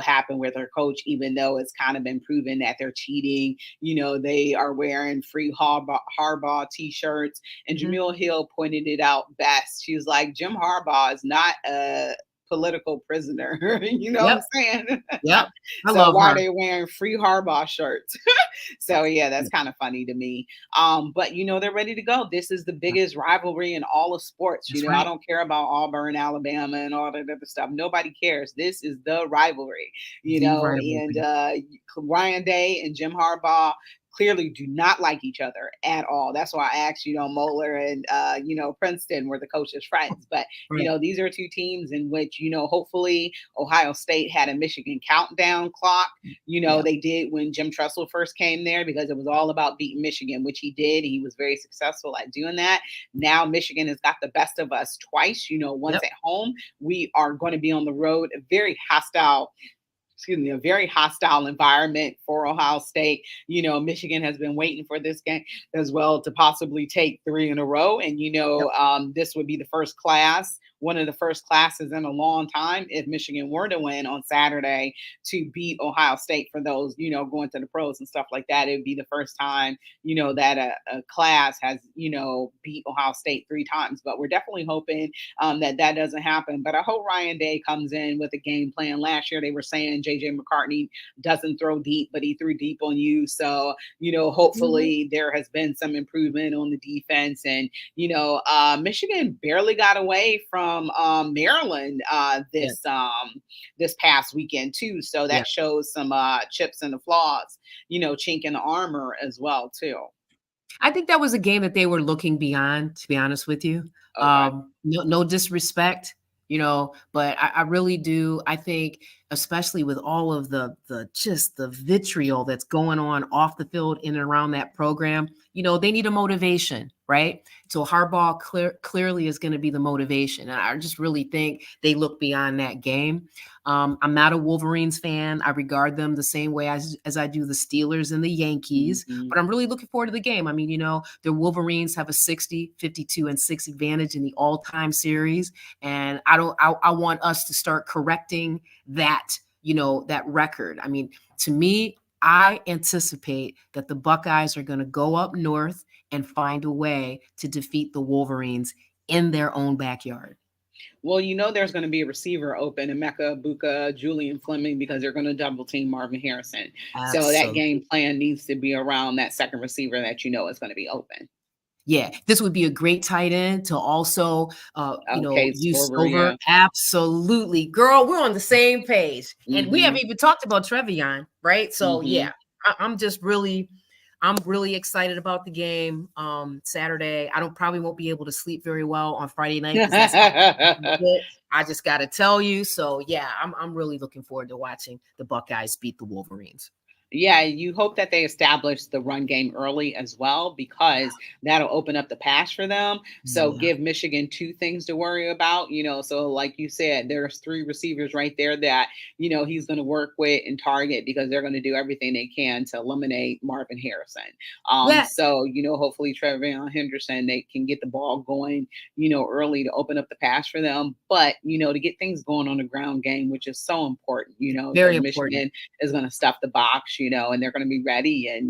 happened with their coach, even though it's kind of been proven that they're cheating. They are wearing free Harbaugh t-shirts. And Mhm. Jamil Hill pointed it out best. She was like, Jim Harbaugh is not a political prisoner. You know what Yep. I'm saying? Yep. I So love why are her. they wearing free Harbaugh shirts? So yeah, that's kind of funny to me. But they're ready to go. This is the biggest rivalry in all of sports. That's I right. don't care about Auburn, Alabama, and all that other stuff. Nobody cares. This is the rivalry. The rivalry. And Ryan Day and Jim Harbaugh clearly do not like each other at all. That's why I asked, Moeller and Princeton were the coaches' friends. But Right. these are two teams in which hopefully Ohio State had a Michigan countdown clock. Yeah. They did when Jim Tressel first came there, because it was all about beating Michigan, which he did. He was very successful at doing that. Now Michigan has got the best of us twice. Once Yep. at home, we are going to be on the road, a very hostile excuse me, a very hostile environment for Ohio State. Michigan has been waiting for this game as well to possibly take three in a row. And, Yep. this would be the first class, one of the first classes in a long time if Michigan were to win on Saturday to beat Ohio State for those, going to the pros and stuff like that. It would be the first time, that a class has, beat Ohio State three times. But we're definitely hoping that doesn't happen. But I hope Ryan Day comes in with a game plan. Last year, they were saying JJ McCartney doesn't throw deep, but he threw deep on you. So, Mhm. hopefully there has been some improvement on the defense. And, Michigan barely got away from Maryland Yeah. this past weekend, too. So Yeah. that shows some chips in the flaws, chink in the armor as well, too. I think that was a game that they were looking beyond, to be honest with you. Okay. No disrespect, but I really do. I think, especially with all of the just the vitriol that's going on off the field in and around that program, they need a motivation, right? So Harbaugh clearly is going to be the motivation. And I just really think they look beyond that game. I'm not a Wolverines fan. I regard them the same way as I do the Steelers and the Yankees, Mhm. but I'm really looking forward to the game. I mean, the Wolverines have a 60, 52, and 6 advantage in the all-time series. And I want us to start correcting that, that record. I mean, to me, I anticipate that the Buckeyes are going to go up north and find a way to defeat the Wolverines in their own backyard. Well, there's going to be a receiver open, Emeka Buka, Julian Fleming, because they're going to double team Marvin Harrison. So that Absolutely. game plan needs to be around that second receiver that is going to be open. Yeah, this would be a great tight end to also, Okay, use Sorber, over. yeah. Absolutely. Girl, we're on the same page. And we haven't Hmm. even talked about Trevion, right? So yeah, Hmm. I'm really excited about the game Saturday. I don't probably won't be able to sleep very well on Friday night because that's how I just gotta tell you. So yeah, I'm really looking forward to watching the Buckeyes beat the Wolverines. Yeah, you hope that they establish the run game early as well, because that'll open up the pass for them. So Yeah. give Michigan two things to worry about. So like you said, there's three receivers right there that, he's going to work with and target, because they're going to do everything they can to eliminate Marvin Harrison. Yeah, So, hopefully Trevion Henderson, they can get the ball going, early to open up the pass for them. But, to get things going on the ground game, which is so important, very because important. Michigan is going to stuff the box, and they're going to be ready. And,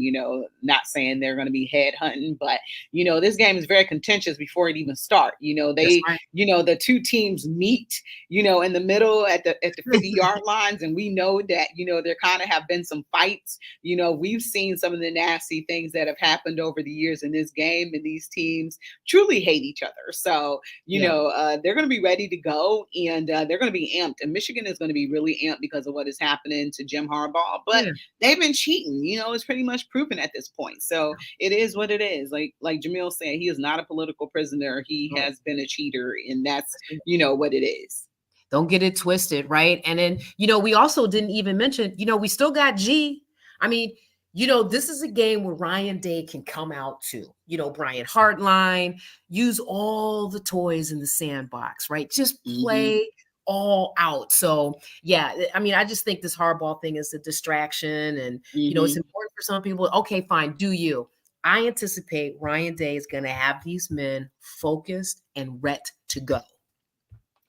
not saying they're going to be head hunting, but, this game is very contentious before it even start. That's right. The two teams meet, in the middle at the 50-yard lines. And we know that, there kind of have been some fights. We've seen some of the nasty things that have happened over the years in this game, and these teams truly hate each other. So, Yeah. they're going to be ready to go, and they're going to be amped. And Michigan is going to be really amped because of what is happening to Jim Harbaugh. But Yeah. they've been cheating. It's pretty much proven at this point. So it is what it is. Like Jamil said, he is not a political prisoner. He No, has been a cheater, and that's that's right. what it is. Don't get it twisted, right? And then, we also didn't even mention, we still got G. I mean, this is a game where Ryan Day can come out too. Brian Hartline, use all the toys in the sandbox, right? Just Hmm. play all out. So, yeah, I mean, I just think this hardball thing is a distraction. And, it's Hmm. important for some people. Okay, fine, do you? I anticipate Ryan Day is going to have these men focused and ready to go.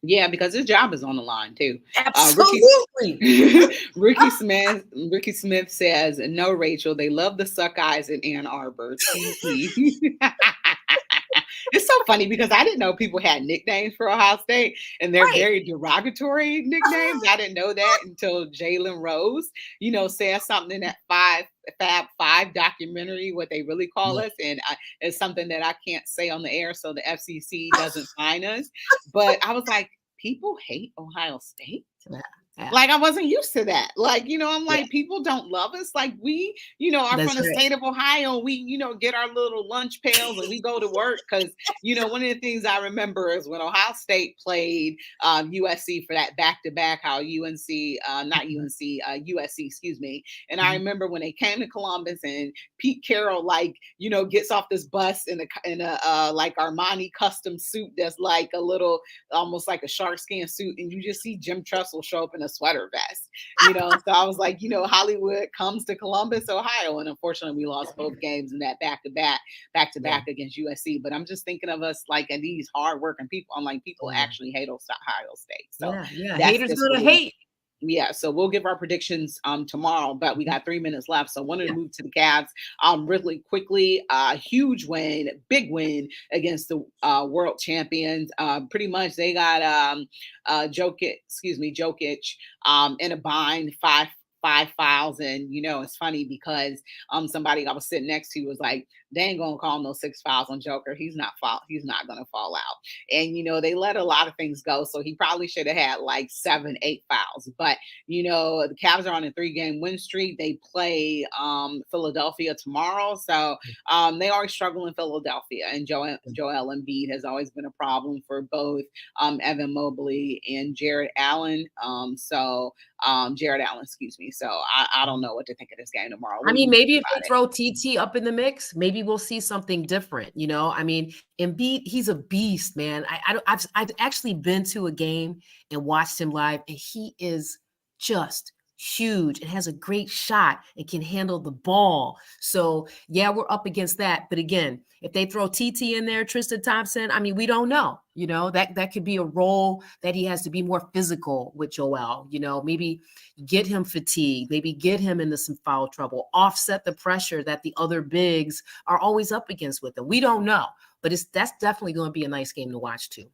Yeah, because his job is on the line too. Ricky Absolutely. Ricky Smith says, "No, Rachel, they love the suck eyes in Ann Arbor." TC. It's so funny because I didn't know people had nicknames for Ohio State, and they're Right. very derogatory nicknames. I didn't know that until Jalen Rose, said something in that Fab Five documentary, what they really call Yeah. us, and it's something that I can't say on the air, so the FCC doesn't fine us. But I was like, people hate Ohio State. Yeah. Yeah. Like, I wasn't used to that. Like, I'm Yeah. like, people don't love us. Like, we, are That's from the right. state of Ohio. We, get our little lunch pails and we go to work. Cause, one of the things I remember is when Ohio State played USC for that back to back, how UNC, not Mhm. UNC, USC, excuse me. And I Mhm. remember when they came to Columbus and Pete Carroll, like, gets off this bus in a like Armani custom suit that's like a little, almost like a shark skin suit. And you just see Jim Tressel show up in a sweater vest, So I was like, Hollywood comes to Columbus, Ohio. And unfortunately, we lost both games in that back to Yeah. back against USC. But I'm just thinking of us like these hardworking people. I'm like, people Yeah. actually hate Ohio State. So Yeah. Yeah. that's Haters just gonna what we hate. yeah, so we'll give our predictions tomorrow, but we got 3 minutes left. So I wanted to Yeah. move to the Cavs really quickly. Huge win, big win against the world champions. Pretty much they got Jokic in a bind, five fouls. And it's funny because somebody I was sitting next to was like, they ain't gonna call no 6 fouls on Joker. He's not gonna fall out. And they let a lot of things go. So he probably should have had like 7, 8 fouls. But the Cavs are on a 3-game win streak. They play Philadelphia tomorrow. So they always struggle in Philadelphia. And Joel Embiid has always been a problem for both Evan Mobley and Jared Allen. Jared Allen, excuse me. So I don't know what to think of this game tomorrow. I mean, maybe if they throw TT up in the mix, maybe we'll see something different. I mean, Embiid, he's a beast, man. I've actually been to a game and watched him live, and he is just huge and has a great shot and can handle the ball. So yeah, we're up against that. But again, if they throw TT in there, Tristan Thompson, I mean, we don't know. That could be a role that he has to be more physical with Joel. Maybe get him fatigued, maybe get him into some foul trouble, offset the pressure that the other bigs are always up against with them. We don't know, but that's definitely going to be a nice game to watch too.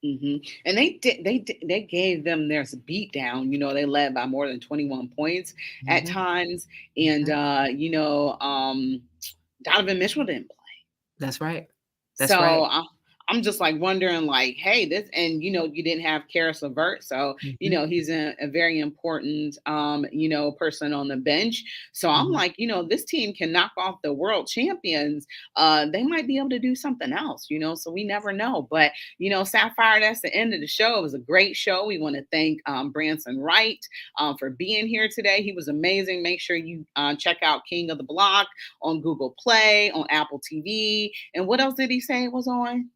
And they gave them their beat down. They led by more than 21 points at times, and Donovan Mitchell didn't play. That's right. So I'm just like wondering, like, hey, this, and you didn't have Karis LeVert, so he's a very important person on the bench. So I'm like, this team can knock off the world champions. They might be able to do something else, so we never know. But Sapphire, that's the end of the show. It was a great show. We want to thank Branson Wright for being here today. He was amazing. Make sure you check out King of the Block on Google Play, on Apple TV, and what else did he say it was on?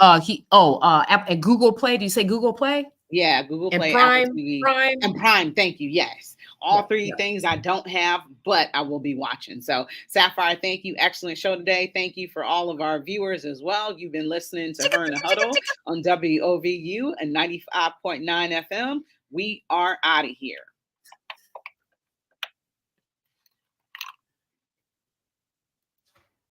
At Google Play. Do you say Google Play? Yeah, Google Play, Prime, Apple TV, Prime. and Prime. Thank you. Yes. All three things I don't have, but I will be watching. So, Sapphire, thank you. Excellent show today. Thank you for all of our viewers as well. You've been listening to Her in the Huddle on WOVU and 95.9 FM. We are out of here.